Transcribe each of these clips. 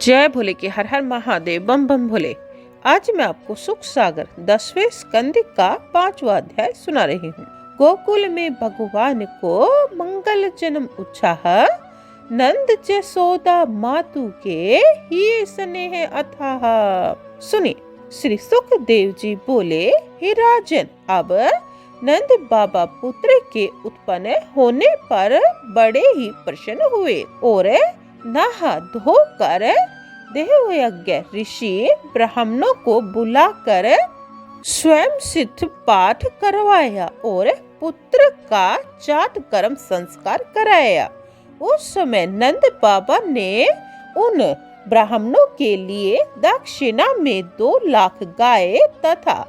जय भोले के हर हर महादेव बम बम भोले। आज मैं आपको सुख सागर 10वें स्कंद का 5वां अध्याय सुना रही हूँ। गोकुल में भगवान को मंगल जन्म उत्साह, नंद जसोदा मातु के ही स्नेह अथाह। सुनिए, श्री सुखदेव जी बोले, हे राजन, अब नंद बाबा पुत्र के उत्पन्न होने पर बड़े ही प्रसन्न हुए और नहा धोकर देवयज्ञ ऋषि ब्राह्मणों को बुलाकर स्वयं सिद्ध पाठ करवाया और पुत्र का जात कर्म संस्कार कराया। उस समय नंद बाबा ने उन ब्राह्मणों के लिए दक्षिणा में 2 लाख गाय तथा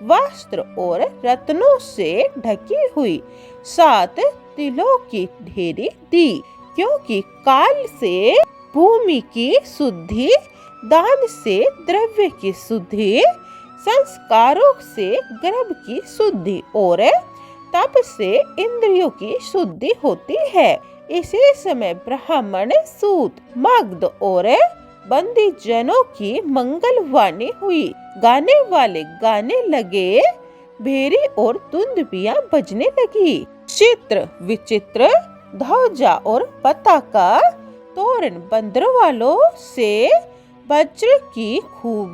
वस्त्र और रत्नों से ढकी हुई 7 तिलों की ढेरी दी, क्योंकि काल से भूमि की शुद्धि, दान से द्रव्य की शुद्धि, संस्कारों से गर्भ की शुद्धि और तप से इंद्रियों की शुद्धि होती है। इसी समय ब्राह्मण, सूत, मग्ध और बंदी जनों की मंगलवाणी हुई। गाने वाले गाने लगे, भेरी और दुंदुभियां बजने लगी। चित्र विचित्र ध्वजा और पताका, तोरण बंदरवालों से वज्र की खूब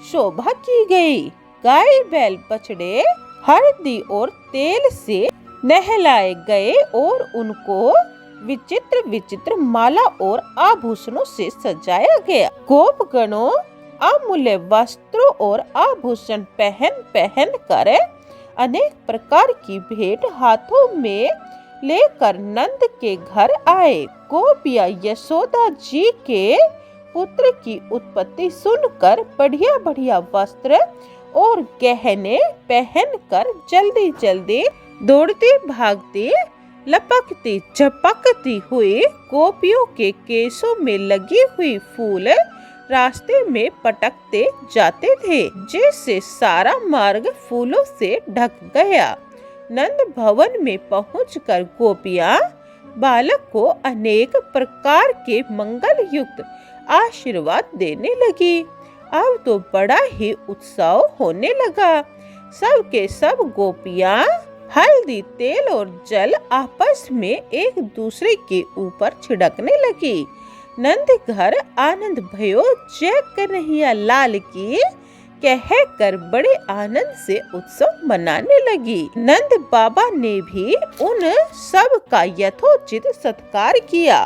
शोभा की गई। गाय बैल बछड़े हल्दी और तेल से नहलाए गए और उनको विचित्र विचित्र माला और आभूषणों से सजाया गया। गोपगणों अमूल्य वस्त्रों और आभूषण पहन पहन कर अनेक प्रकार की भेंट हाथों में लेकर नंद के घर आए। गोपियां यशोदा जी के पुत्र की उत्पत्ति सुनकर बढ़िया बढ़िया वस्त्र और गहने पहनकर जल्दी जल्दी दौड़ती भागती लपकती झपकती हुई गोपियों के केसों में लगी हुई फूल रास्ते में पटकते जाते थे, जिससे सारा मार्ग फूलों से ढक गया। नंद भवन में पहुंचकर गोपियां बालक को अनेक प्रकार के मंगल युक्त आशीर्वाद देने लगी। अब तो बड़ा ही उत्सव होने लगा। सब के सब गोपियां हल्दी, तेल और जल आपस में एक दूसरे के ऊपर छिड़कने लगी। नंद घर आनंद भयो जय कन्हैया लाल की कहकर बड़े आनंद से उत्सव मनाने लगी। नंद बाबा ने भी उन सब का यथोचित सत्कार किया।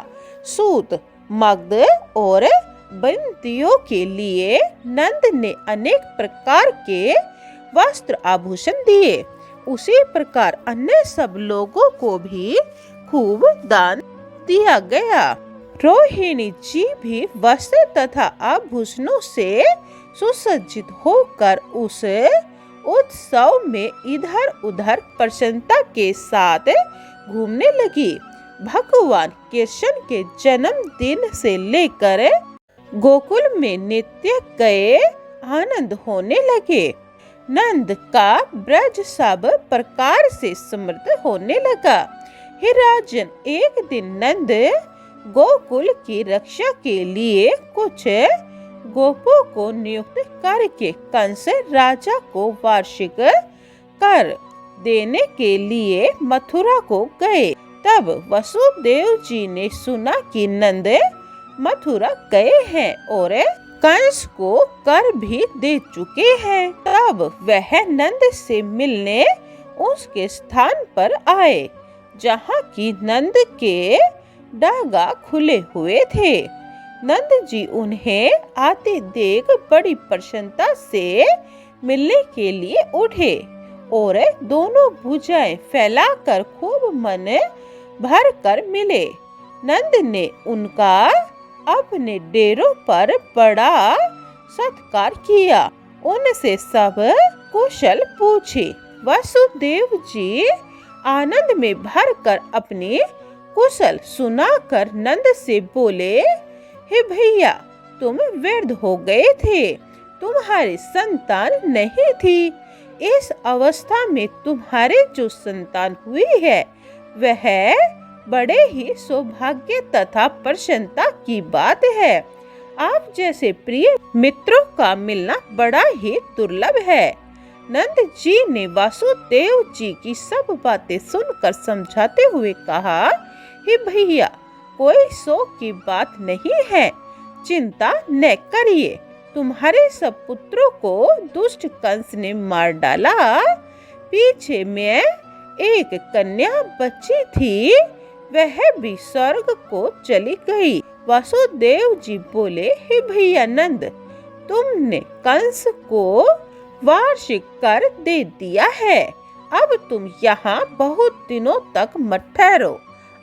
सूत, मग्ध और बंदियों के लिए नंद ने अनेक प्रकार के वस्त्र आभूषण दिए। उसी प्रकार अन्य सब लोगों को भी खूब दान दिया गया। रोहिणी जी भी वस्त्र तथा आभूषणों से सुसज्जित होकर उस उत्सव में इधर उधर प्रसन्नता के साथ घूमने लगी। भगवान कृष्ण के जन्मदिन से लेकर गोकुल में नित्य गए आनंद होने लगे। नंद का ब्रज सब प्रकार से समृद्ध होने लगा। हे राजन, एक दिन नंद गोकुल की रक्षा के लिए कुछ गोपों को नियुक्त करके कंस राजा को वार्षिक कर देने के लिए मथुरा को गए। तब वसुदेव जी ने सुना कि नंद मथुरा गए हैं और कंस को कर भी दे चुके हैं। तब वह नंद से मिलने उसके स्थान पर आए, जहाँ की नंद के डागा खुले हुए थे। नंद जी उन्हें आते देख बड़ी प्रसन्नता से मिलने के लिए उठे और दोनों भुजाएं फैलाकर खूब मन भर कर मिले। नंद ने उनका अपने डेरों पर बड़ा सत्कार किया, उनसे सब कुशल पूछे। वसुदेव जी आनंद में भरकर अपनी कुशल सुनाकर नंद से बोले, हे भैया, तुम व्यर्थ हो गए थे, तुम्हारी संतान नहीं थी। इस अवस्था में तुम्हारे जो संतान हुई है वह बड़े ही सौभाग्य तथा प्रसन्नता की बात है। आप जैसे प्रिय मित्रों का मिलना बड़ा ही दुर्लभ है। नंद जी ने वासुदेव जी की सब बातें सुनकर समझाते हुए कहा, हे भैया, कोई शोक की बात नहीं है, चिंता न करिए। तुम्हारे सब पुत्रों को दुष्ट कंस ने मार डाला। पीछे में एक कन्या बची थी, वह भी स्वर्ग को चली गई। वासुदेव जी बोले, हे भैया नंद, तुमने कंस को वार्षिक कर दे दिया है। अब तुम यहाँ बहुत दिनों तक मत ठहरो।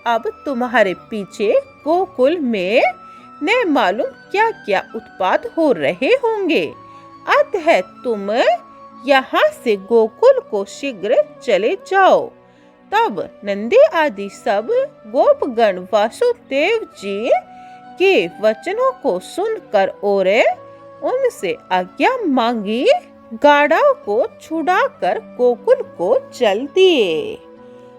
अब तुम्हारे पीछे गोकुल में न मालूम क्या क्या उत्पात हो रहे होंगे। अतः तुम यहाँ से गोकुल को शीघ्र चले जाओ। तब नंदी आदि सब गोपगण वासुदेव जी के वचनों को सुनकर और उनसे आज्ञा मांगी, गाड़ा को छुड़ाकर गोकुल को चल दिए।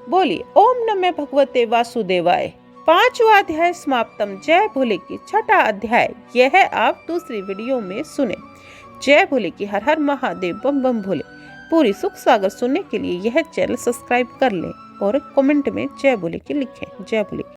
बोलिए ओम नमः भगवते वासुदेवाय। 5वां अध्याय समाप्तम। जय भोले की 6ठा अध्याय यह आप दूसरी वीडियो में सुने। जय भोले की हर हर महादेव बम बम भोले। पूरी सुख सागर सुनने के लिए यह चैनल सब्सक्राइब कर लें और कमेंट में जय भोले की लिखें। जय भोले।